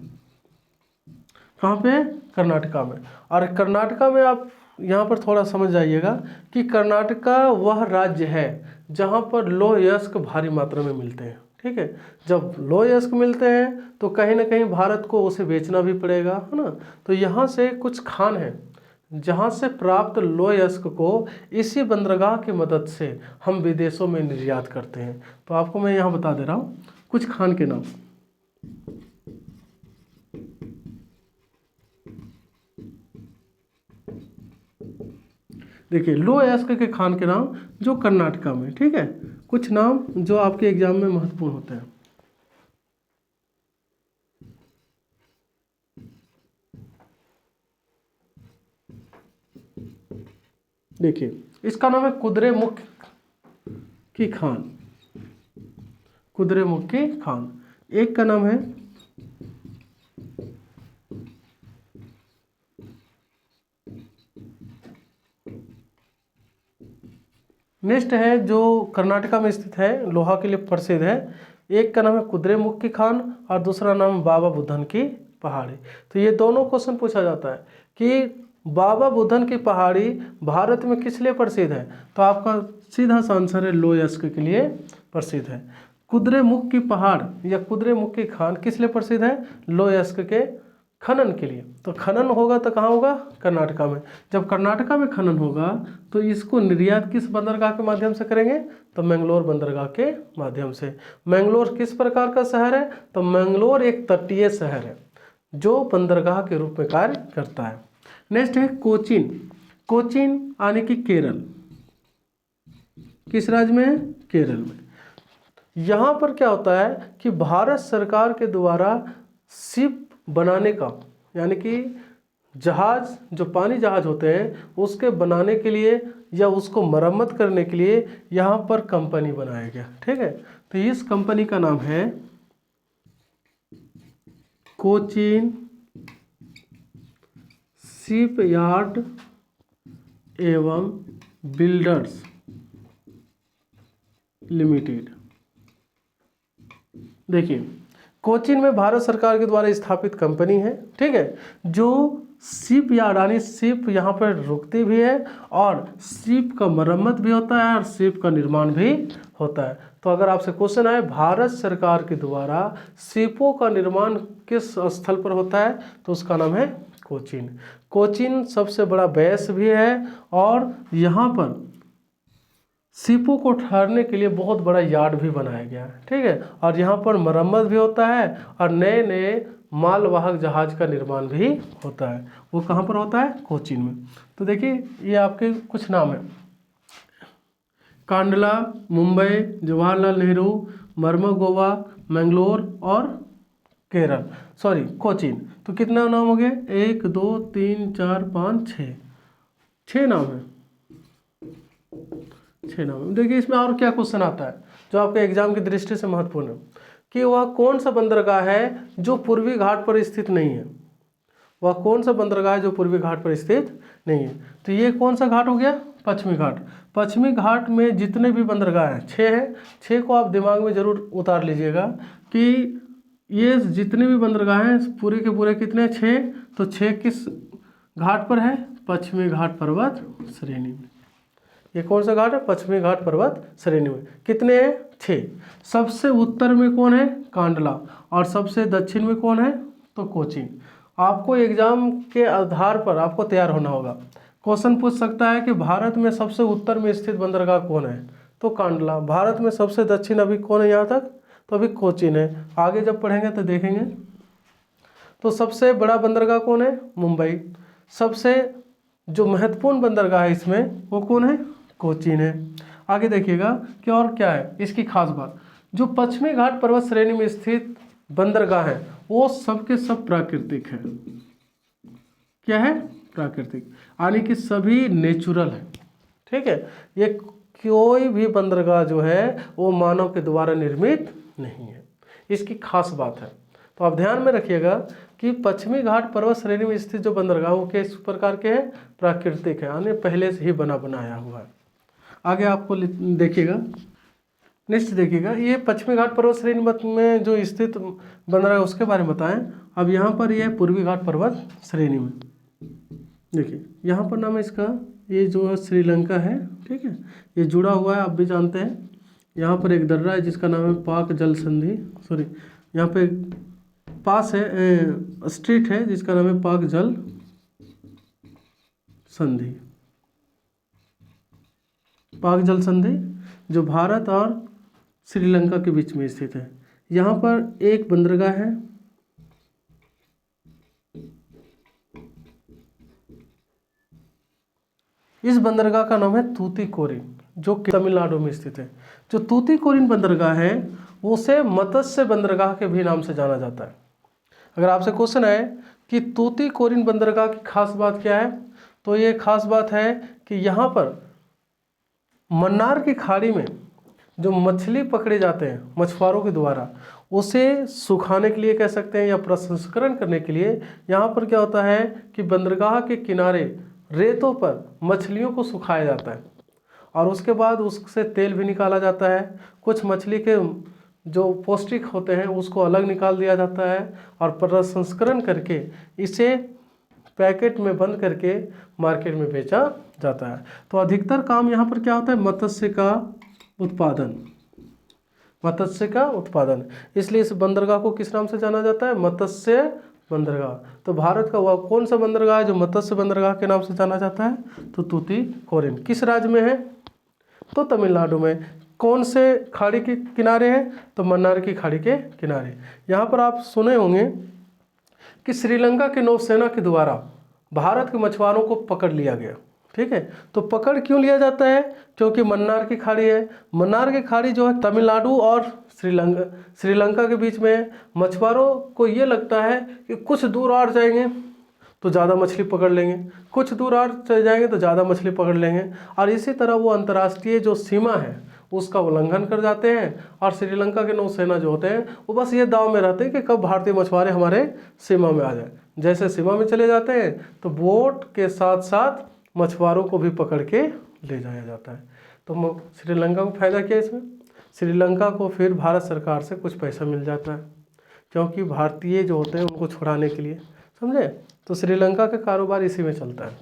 कहाँ पे? कर्नाटका में। और कर्नाटका में आप यहाँ पर थोड़ा समझ जाइएगा कि कर्नाटका वह राज्य है जहाँ पर लोहयस्क भारी मात्रा में मिलते हैं। ठीक है, जब लोहयस्क मिलते हैं तो कहीं ना कहीं भारत को उसे बेचना भी पड़ेगा, है ना। तो यहाँ से कुछ खान है जहाँ से प्राप्त लोहयस्क को इसी बंदरगाह की मदद से हम विदेशों में निर्यात करते हैं। तो आपको मैं यहाँ बता दे रहा हूँ कुछ खान के नाम। देखिए लोहयस्क के खान के नाम जो कर्नाटका में, ठीक है, कुछ नाम जो आपके एग्जाम में महत्वपूर्ण होते हैं। देखिए इसका नाम है कुद्रेमुख की खान, कुद्रेमुख की खान। एक का नाम है नेक्स्ट है जो कर्नाटका में स्थित है, लोहा के लिए प्रसिद्ध है। एक का नाम है कुद्रेमुख की खान और दूसरा नाम बाबा बुदन की पहाड़ी। तो ये दोनों क्वेश्चन पूछा जाता है कि बाबा बुदन की पहाड़ी भारत में किस लिए प्रसिद्ध है, तो आपका सीधा सा आंसर है लोहयस्क के लिए प्रसिद्ध है। कुद्रेमुख की पहाड़ या कुद्रेमुख की खान किस लिए प्रसिद्ध है, लोहयस्क के खनन के लिए। तो खनन होगा तो कहाँ होगा, कर्नाटका में। जब कर्नाटका में खनन होगा तो इसको निर्यात किस बंदरगाह के माध्यम से करेंगे, तो मैंगलोर बंदरगाह के माध्यम से। मैंगलोर किस प्रकार का शहर है, तो मैंगलोर एक तटीय शहर है जो बंदरगाह के रूप में कार्य करता है। नेक्स्ट है कोचीन। कोचीन यानी कि केरल, किस राज्य में है, केरल में। यहाँ पर क्या होता है कि भारत सरकार के द्वारा शिप बनाने का, यानी कि जहाज, जो पानी जहाज होते हैं उसके बनाने के लिए या उसको मरम्मत करने के लिए यहाँ पर कंपनी बनाया गया। ठीक है, तो इस कंपनी का नाम है कोचीन शिप यार्ड एवं बिल्डर्स लिमिटेड। देखिए कोचीन में भारत सरकार के द्वारा स्थापित कंपनी है, ठीक है, जो शिप यार्ड यानी शिप यहाँ पर रुकती भी है और शिप का मरम्मत भी होता है और शिप का निर्माण भी होता है। तो अगर आपसे क्वेश्चन आए भारत सरकार के द्वारा शिपों का निर्माण किस स्थल पर होता है, तो उसका नाम है कोचीन। कोचीन सबसे बड़ा बेस भी है और यहाँ पर शिपों को ठहरने के लिए बहुत बड़ा यार्ड भी बनाया गया है। ठीक है, और यहाँ पर मरम्मत भी होता है और नए नए मालवाहक जहाज का निर्माण भी होता है। वो कहाँ पर होता है, कोचीन में। तो देखिए ये आपके कुछ नाम हैं, कांडला, मुंबई, जवाहरलाल नेहरू, मर्मगोवा, मैंगलोर और केरल, सॉरी कोचीन। तो कितना नाम हो गए, 1 2 3 4 5 6, 6 नाम है, 6 नाम। देखिए इसमें और क्या क्वेश्चन आता है जो आपके एग्जाम की दृष्टि से महत्वपूर्ण है कि वह कौन सा बंदरगाह है जो पूर्वी घाट पर स्थित नहीं है। वह कौन सा बंदरगाह है जो पूर्वी घाट पर स्थित नहीं है। तो ये कौन सा घाट हो गया, पश्चिमी घाट। पश्चिमी घाट में जितने भी बंदरगाह हैं 6 हैं, 6 को आप दिमाग में जरूर उतार लीजिएगा कि ये जितने भी बंदरगाह हैं पूरे के पूरे कितने, 6। तो 6 किस घाट पर है, पश्चिमी घाट पर्वत श्रेणी में। ये कौन सा घाट है, पश्चिमी घाट पर्वत श्रेणी में। कितने हैं, 6। सबसे उत्तर में कौन है, कांडला, और सबसे दक्षिण में कौन है, तो कोचीन। आपको एग्जाम के आधार पर आपको तैयार होना होगा। क्वेश्चन पूछ सकता है कि भारत में सबसे उत्तर में स्थित बंदरगाह कौन है, तो कांडला। भारत में सबसे दक्षिण अभी कौन है यहाँ तक, तो अभी कोचीन है। आगे जब पढ़ेंगे तो देखेंगे। तो सबसे बड़ा बंदरगाह कौन है, मुंबई। सबसे जो महत्वपूर्ण बंदरगाह है इसमें वो कौन है, कोचीन है। आगे देखिएगा कि और क्या है इसकी खास बात। जो पश्चिमी घाट पर्वत श्रेणी में स्थित बंदरगाह है वो सबके सब प्राकृतिक है। क्या है, प्राकृतिक, यानी कि सभी नेचुरल है। ठीक है, ये कोई भी बंदरगाह जो है वो मानव के द्वारा निर्मित नहीं है, इसकी खास बात है। तो आप ध्यान में रखिएगा कि पश्चिमी घाट पर्वत श्रेणी में स्थित जो बंदरगाह वो किस प्रकार के हैं, प्राकृतिक है, यानी पहले से ही बनाया हुआ है। आगे आपको देखिएगा, नेक्स्ट देखिएगा, ये पश्चिमी घाट पर्वत श्रेणी में जो स्थित बंदरगाह उसके बारे में बताएं। अब यहाँ पर यह पूर्वी घाट पर्वत श्रेणी में, देखिए यहाँ पर नाम है इसका, ये जो है श्रीलंका है, ठीक है, ये जुड़ा हुआ है, आप भी जानते हैं। यहाँ पर एक दर्रा है जिसका नाम है पाक जल संधि, सॉरी यहाँ पे पास है स्ट्रीट है जिसका नाम है पाक जल संधि। पाक जल संधि जो भारत और श्रीलंका के बीच में स्थित है। यहाँ पर एक बंदरगाह है, इस बंदरगाह का नाम है तूतीकोरिन, जो तमिलनाडु में स्थित है। जो तूतीकोरिन बंदरगाह है उसे मत्स्य बंदरगाह के भी नाम से जाना जाता है। अगर आपसे क्वेश्चन है कि तूतीकोरिन बंदरगाह की खास बात क्या है, तो ये खास बात है कि यहाँ पर मन्नार की खाड़ी में जो मछली पकड़े जाते हैं मछुआरों के द्वारा, उसे सुखाने के लिए कह सकते हैं या प्रसंस्करण करने के लिए यहाँ पर क्या होता है कि बंदरगाह के किनारे रेतों पर मछलियों को सुखाया जाता है और उसके बाद उससे तेल भी निकाला जाता है। कुछ मछली के जो पौष्टिक होते हैं उसको अलग निकाल दिया जाता है और प्रसंस्करण करके इसे पैकेट में बंद करके मार्केट में बेचा जाता है। तो अधिकतर काम यहाँ पर क्या होता है, मत्स्य का उत्पादन, मत्स्य का उत्पादन। इसलिए इस बंदरगाह को किस नाम से जाना जाता है, मत्स्य बंदरगाह। तो भारत का वह कौन सा बंदरगाह है जो मत्स्य बंदरगाह के नाम से जाना जाता है, तो तूतीकोरिन। किस राज्य में है, तो तमिलनाडु में। कौन से खाड़ी के किनारे है, तो मन्नार की खाड़ी के किनारे। यहाँ पर आप सुने होंगे कि श्रीलंका के नौसेना के द्वारा भारत के मछुआरों को पकड़ लिया गया, ठीक है। तो पकड़ क्यों लिया जाता है, क्योंकि मन्नार की खाड़ी है। मन्नार की खाड़ी जो है तमिलनाडु और श्रीलंका के बीच में है। मछुआरों को ये लगता है कि कुछ दूर और जाएंगे तो ज़्यादा मछली पकड़ लेंगे, कुछ दूर और चले जाएंगे तो ज़्यादा मछली पकड़ लेंगे, और इसी तरह वो अंतर्राष्ट्रीय जो सीमा है उसका उल्लंघन कर जाते हैं। और श्रीलंका के नौसेना जो होते हैं वो बस ये दाव में रहते हैं कि कब भारतीय मछुआरे हमारे सीमा में आ जाए। जैसे सीमा में चले जाते हैं तो बोट के साथ साथ मछुआरों को भी पकड़ के ले जाया जाता है। तो श्रीलंका को फायदा क्या है इसमें, श्रीलंका को फिर भारत सरकार से कुछ पैसा मिल जाता है, क्योंकि भारतीय जो होते हैं उनको छुड़ाने के लिए, समझे। तो श्रीलंका का कारोबार इसी में चलता है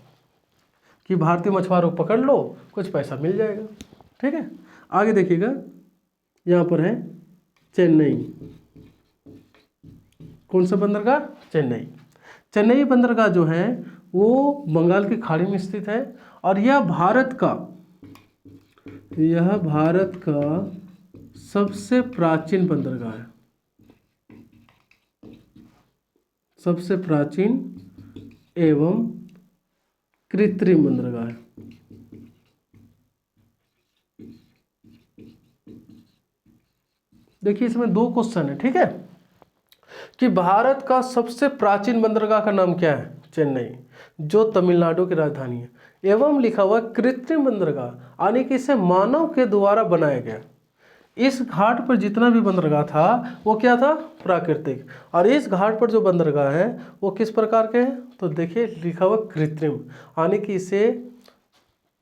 कि भारतीय मछुआरों को पकड़ लो, कुछ पैसा मिल जाएगा, ठीक है। आगे देखिएगा, यहाँ पर है चेन्नई। कौन सा बंदरगाह, चेन्नई। चेन्नई बंदरगाह जो है वो बंगाल की खाड़ी में स्थित है और यह भारत का सबसे प्राचीन बंदरगाह है, सबसे प्राचीन एवं कृत्रिम बंदरगाह है। देखिए इसमें दो क्वेश्चन है, ठीक है, कि भारत का सबसे प्राचीन बंदरगाह का नाम क्या है, चेन्नई, जो तमिलनाडु की राजधानी है, एवं लिखा हुआ कृत्रिम बंदरगाह, यानी कि इसे मानव के द्वारा बनाया गया। इस घाट पर जितना भी बंदरगाह था वो क्या था, प्राकृतिक, और इस घाट पर जो बंदरगाह है वो किस प्रकार के हैं, तो देखिए लिखा हुआ कृत्रिम, यानी कि इसे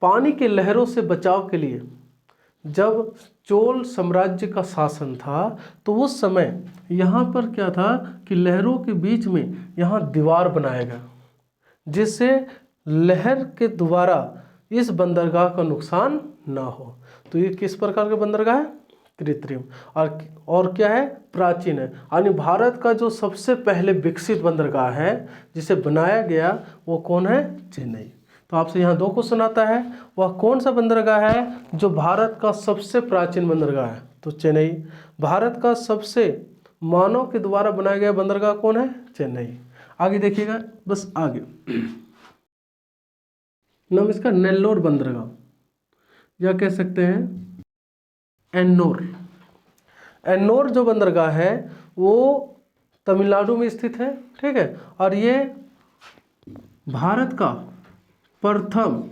पानी के लहरों से बचाव के लिए जब चोल साम्राज्य का शासन था तो उस समय यहाँ पर क्या था कि लहरों के बीच में यहाँ दीवार बनाया गया, जिससे लहर के द्वारा इस बंदरगाह का नुकसान ना हो। तो ये किस प्रकार का बंदरगाह है, कृत्रिम, और क्या है, प्राचीन है। यानी भारत का जो सबसे पहले विकसित बंदरगाह है जिसे बनाया गया वो कौन है, चेन्नई। तो आपसे यहाँ दो क्वेश्चन आता है, वह कौन सा बंदरगाह है जो भारत का सबसे प्राचीन बंदरगाह है, तो चेन्नई। भारत का सबसे मानव के द्वारा बनाया गया बंदरगाह कौन है, चेन्नई। आगे देखिएगा, बस आगे नाम इसका नेल्लोर बंदरगाह, या कह सकते हैं एन्नोर। एन्नोर जो बंदरगाह है वो तमिलनाडु में स्थित है, ठीक है, और ये भारत का प्रथम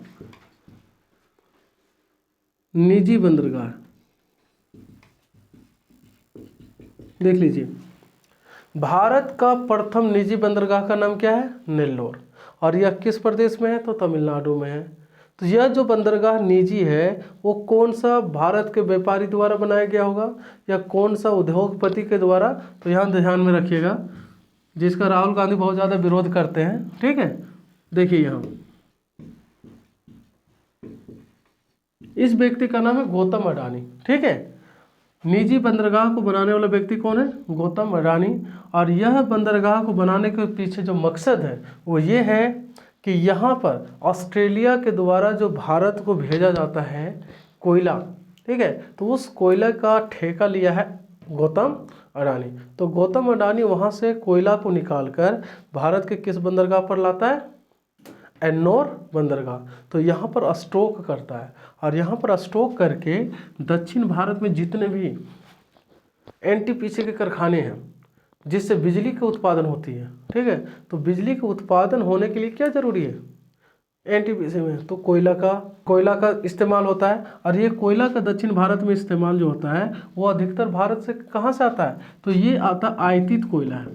निजी बंदरगाह, देख लीजिए, भारत का प्रथम निजी बंदरगाह का नाम क्या है, नेल्लोर, और यह किस प्रदेश में है, तो तमिलनाडु में है। तो यह जो बंदरगाह निजी है वो कौन सा भारत के व्यापारी द्वारा बनाया गया होगा या कौन सा उद्योगपति के द्वारा, तो यहाँ ध्यान में रखिएगा, जिसका राहुल गांधी बहुत ज़्यादा विरोध करते हैं, ठीक है। देखिए यहाँ इस व्यक्ति का नाम है गौतम अडानी, ठीक है। निजी बंदरगाह को बनाने वाला व्यक्ति कौन है? गौतम अडानी। और यह बंदरगाह को बनाने के पीछे जो मकसद है वो ये है कि यहाँ पर ऑस्ट्रेलिया के द्वारा जो भारत को भेजा जाता है कोयला, ठीक है, तो उस कोयला का ठेका लिया है गौतम अडानी। तो गौतम अडानी वहाँ से कोयला को निकालकर भारत के किस बंदरगाह पर लाता है? एन्नोर बंदरगाह। तो यहाँ पर स्टॉक करता है और यहाँ पर स्टॉक करके दक्षिण भारत में जितने भी एनटीपीसी के कारखाने हैं जिससे बिजली का उत्पादन होती है, ठीक है, तो बिजली का उत्पादन होने के लिए क्या जरूरी है? एनटीपीसी में तो कोयला का इस्तेमाल होता है। और ये कोयला का दक्षिण भारत में इस्तेमाल जो होता है वो अधिकतर भारत से कहाँ से आता है? तो ये आता आयातित कोयला है,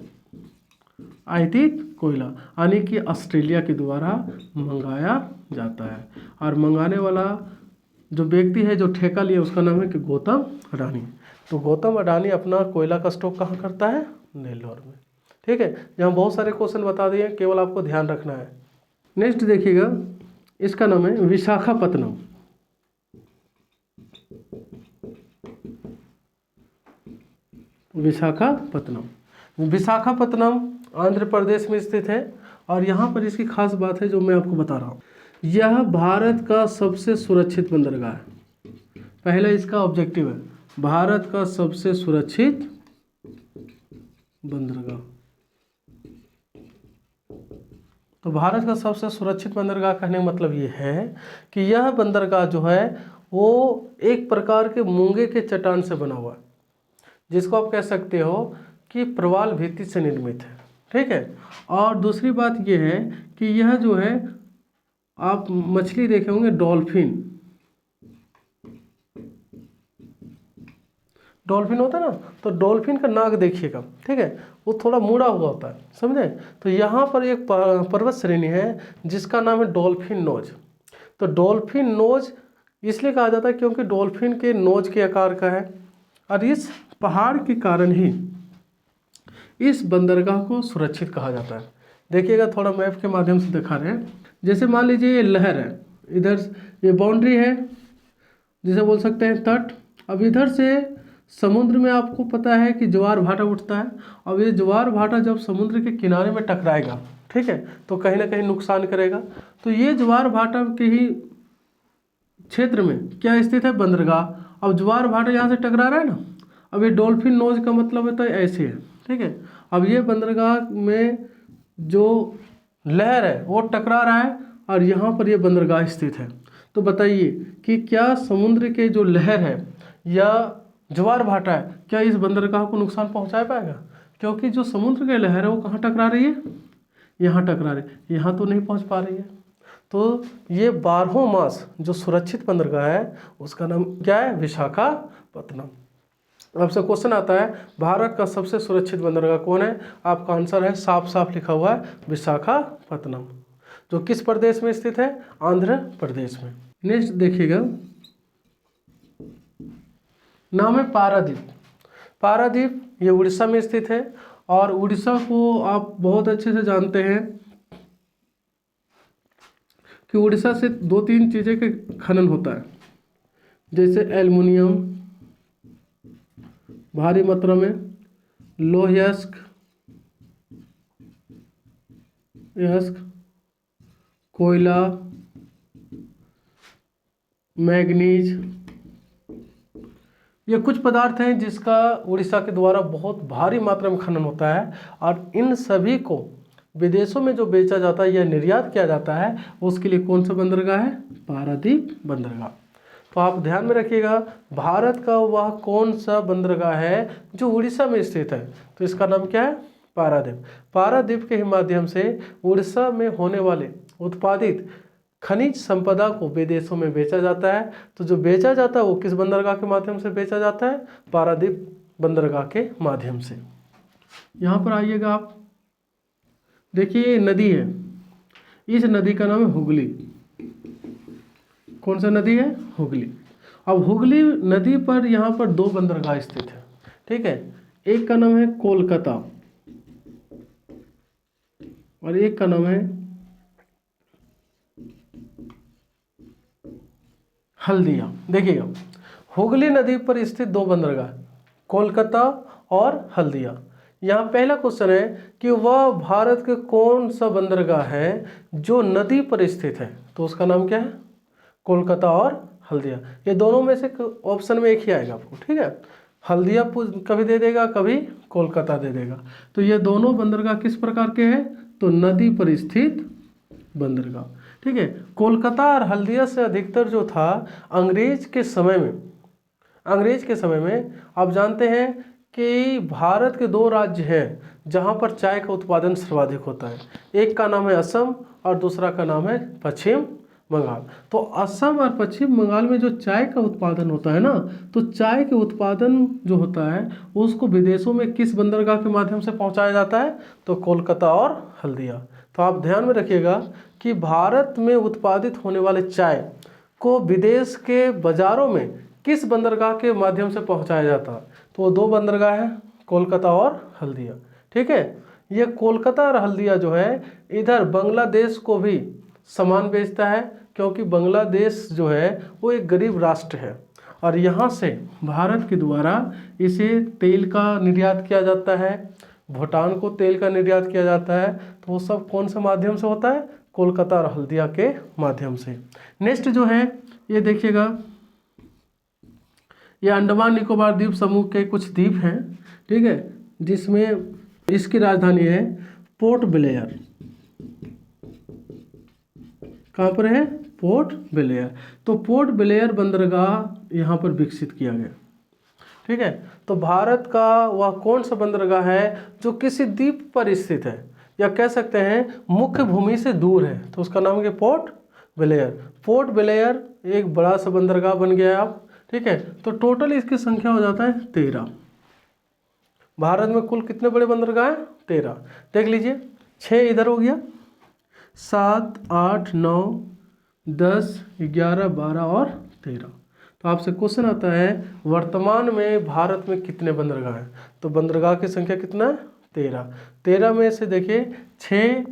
आयातित कोयला, यानी कि ऑस्ट्रेलिया के द्वारा मंगाया जाता है। और मंगाने वाला जो व्यक्ति है जो ठेका लिया उसका नाम है कि गौतम अडानी। तो गौतम अडानी अपना कोयला का स्टॉक कहाँ करता है? नेल्लोर में, ठीक है। यहाँ बहुत सारे क्वेश्चन बता दिए, केवल आपको ध्यान रखना है। नेक्स्ट देखिएगा, इसका नाम है विशाखापत्तनम। विशाखापत्तनम, विशाखापत्तनम आंध्र प्रदेश में स्थित है। और यहाँ पर इसकी खास बात है जो मैं आपको बता रहा हूँ, यह भारत का सबसे सुरक्षित बंदरगाह है। पहला इसका ऑब्जेक्टिव है भारत का सबसे सुरक्षित बंदरगाह। तो भारत का सबसे सुरक्षित बंदरगाह कहने का मतलब ये है कि यह बंदरगाह जो है वो एक प्रकार के मूंगे के चट्टान से बना हुआ है, जिसको आप कह सकते हो कि प्रवाल भित्ति से निर्मित है, ठीक है। और दूसरी बात ये है कि यह जो है आप मछली देखे होंगे डॉल्फिन, डॉल्फिन होता है ना, तो डॉल्फिन का नाक देखिएगा, ठीक है, वो थोड़ा मुड़ा हुआ होता है, समझे। तो यहाँ पर एक पर्वत श्रेणी है जिसका नाम है डॉल्फिन नोज। तो डॉल्फिन नोज इसलिए कहा जाता है क्योंकि डॉल्फिन के नोज के आकार का है। और इस पहाड़ के कारण ही इस बंदरगाह को सुरक्षित कहा जाता है। देखिएगा थोड़ा मैप के माध्यम से दिखा रहे हैं। जैसे मान लीजिए ये लहर है, इधर ये बाउंड्री है जिसे बोल सकते हैं तट। अब इधर से समुद्र में आपको पता है कि ज्वार भाटा उठता है। अब ये ज्वार भाटा जब समुद्र के किनारे में टकराएगा, ठीक है, तो कहीं ना कहीं नुकसान करेगा। तो ये ज्वार भाटा के ही क्षेत्र में क्या स्थित है? बंदरगाह। अब ज्वार भाटा यहाँ से टकरा रहा है ना, अब ये डॉल्फिन नोज का मतलब है तो ऐसे है, ठीक है। अब ये बंदरगाह में जो लहर है वो टकरा रहा है और यहाँ पर ये बंदरगाह स्थित है। तो बताइए कि क्या समुद्र के जो लहर है या ज्वार भाटा है क्या इस बंदरगाह को नुकसान पहुँचा पाएगा? क्योंकि जो समुद्र की लहर है वो कहाँ टकरा रही है? यहाँ टकरा रही है, यहाँ तो नहीं पहुँच पा रही है। तो ये 12 मास जो सुरक्षित बंदरगाह है उसका नाम क्या है? विशाखापत्तनम। आपसे क्वेश्चन आता है भारत का सबसे सुरक्षित बंदरगाह कौन है? आपका आंसर है साफ साफ लिखा हुआ है विशाखापत्तनम, जो किस प्रदेश में स्थित है? आंध्र प्रदेश में। नेक्स्ट देखिएगा, नाम है पारादीप। पारादीप ये उड़ीसा में स्थित है। और उड़ीसा को आप बहुत अच्छे से जानते हैं कि उड़ीसा से 2-3 चीज़ें के खनन होता है, जैसे एल्युमिनियम भारी मात्रा में, लोहयस्क कोयला, मैग्नीज, ये कुछ पदार्थ हैं जिसका उड़ीसा के द्वारा बहुत भारी मात्रा में खनन होता है। और इन सभी को विदेशों में जो बेचा जाता है या निर्यात किया जाता है उसके लिए कौन सा बंदरगाह है? पारादीप बंदरगाह। तो आप ध्यान में रखिएगा भारत का वह कौन सा बंदरगाह है जो उड़ीसा में स्थित है, तो इसका नाम क्या है? पारादीप। पारादीप के ही माध्यम से उड़ीसा में होने वाले उत्पादित खनिज संपदा को विदेशों में बेचा जाता है। तो जो बेचा जाता है वो किस बंदरगाह के माध्यम से बेचा जाता है? पारादीप बंदरगाह के माध्यम से। यहाँ पर आइएगा आप, देखिए नदी है, इस नदी का नाम है हुगली। कौन सा नदी है? हुगली। अब हुगली नदी पर यहाँ पर 2 बंदरगाह स्थित है, ठीक है। एक का नाम है कोलकाता और एक का नाम है हल्दिया। देखिएगा, हुगली नदी पर स्थित दो बंदरगाह, कोलकाता और हल्दिया। यहाँ पहला क्वेश्चन है कि वह भारत के कौन सा बंदरगाह है जो नदी पर स्थित है, तो उसका नाम क्या है, कोलकाता और हल्दिया। ये दोनों में से ऑप्शन में एक ही आएगा आपको, ठीक है। हल्दिया कभी दे देगा, कभी कोलकाता दे देगा। तो ये दोनों बंदरगाह किस प्रकार के हैं, तो नदी पर स्थित बंदरगाह, ठीक है। कोलकाता और हल्दिया से अधिकतर जो था अंग्रेज के समय में आप जानते हैं कि भारत के दो राज्य हैं जहां पर चाय का उत्पादन सर्वाधिक होता है। एक का नाम है असम और दूसरा का नाम है पश्चिम बंगाल। तो असम और पश्चिम बंगाल में जो चाय का उत्पादन होता है ना, तो चाय के उत्पादन जो होता है उसको विदेशों में किस बंदरगाह के माध्यम से पहुंचाया जाता है, तो कोलकाता और हल्दिया। तो आप ध्यान में रखिएगा कि भारत में उत्पादित होने वाले चाय को विदेश के बाजारों में किस बंदरगाह के माध्यम से पहुंचाया जाता है, तो वो दो बंदरगाह हैं, कोलकाता और हल्दिया, ठीक है। ये कोलकाता और हल्दिया जो है इधर बांग्लादेश को भी सामान बेचता है, क्योंकि बांग्लादेश जो है वो एक गरीब राष्ट्र है और यहाँ से भारत के द्वारा इसे तेल का निर्यात किया जाता है, भूटान को तेल का निर्यात किया जाता है। तो वो सब कौन से माध्यम से होता है, कोलकाता और हल्दिया के माध्यम से। नेक्स्ट जो है ये देखिएगा, ये अंडमान निकोबार द्वीप समूह के कुछ द्वीप हैं, ठीक है, जिसमें इसकी राजधानी है पोर्ट ब्लेयर। कहाँ पर है, पोर्ट ब्लेयर। तो पोर्ट ब्लेयर बंदरगाह यहाँ पर विकसित किया गया, ठीक है। तो भारत का वह कौन सा बंदरगाह है जो किसी द्वीप पर स्थित है, या कह सकते हैं मुख्य भूमि से दूर है, तो उसका नाम है पोर्ट ब्लेयर। पोर्ट ब्लेयर एक बड़ा सा बंदरगाह बन गया है आप, ठीक है। तो टोटल इसकी संख्या हो जाता है 13। भारत में कुल कितने बड़े बंदरगाह हैं, 13। देख लीजिए, 6 इधर हो गया, 7, 8, 9, 10, 11, 12 और 13। तो आपसे क्वेश्चन आता है वर्तमान में भारत में कितने बंदरगाह हैं, तो बंदरगाह की संख्या कितना है, 13। 13 में से देखिए 6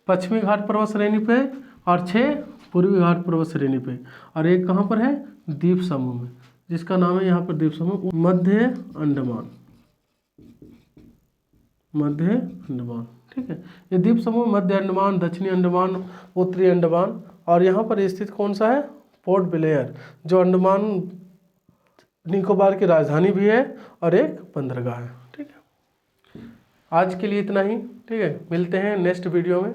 पश्चिमी घाट पर्वत श्रेणी पे और 6 पूर्वी घाट पर्वत श्रेणी पे, और एक कहाँ पर है, द्वीप समूह में, जिसका नाम है यहाँ पर द्वीप समूह मध्य अंडमान, मध्य अंडमान, ठीक है। ये द्वीप समूह मध्य अंडमान, दक्षिणी अंडमान, उत्तरी अंडमान, और यहाँ पर स्थित कौन सा है, पोर्ट ब्लेयर, जो अंडमान निकोबार की राजधानी भी है और एक बंदरगाह है, ठीक है। आज के लिए इतना ही, ठीक है। मिलते हैं नेक्स्ट वीडियो में।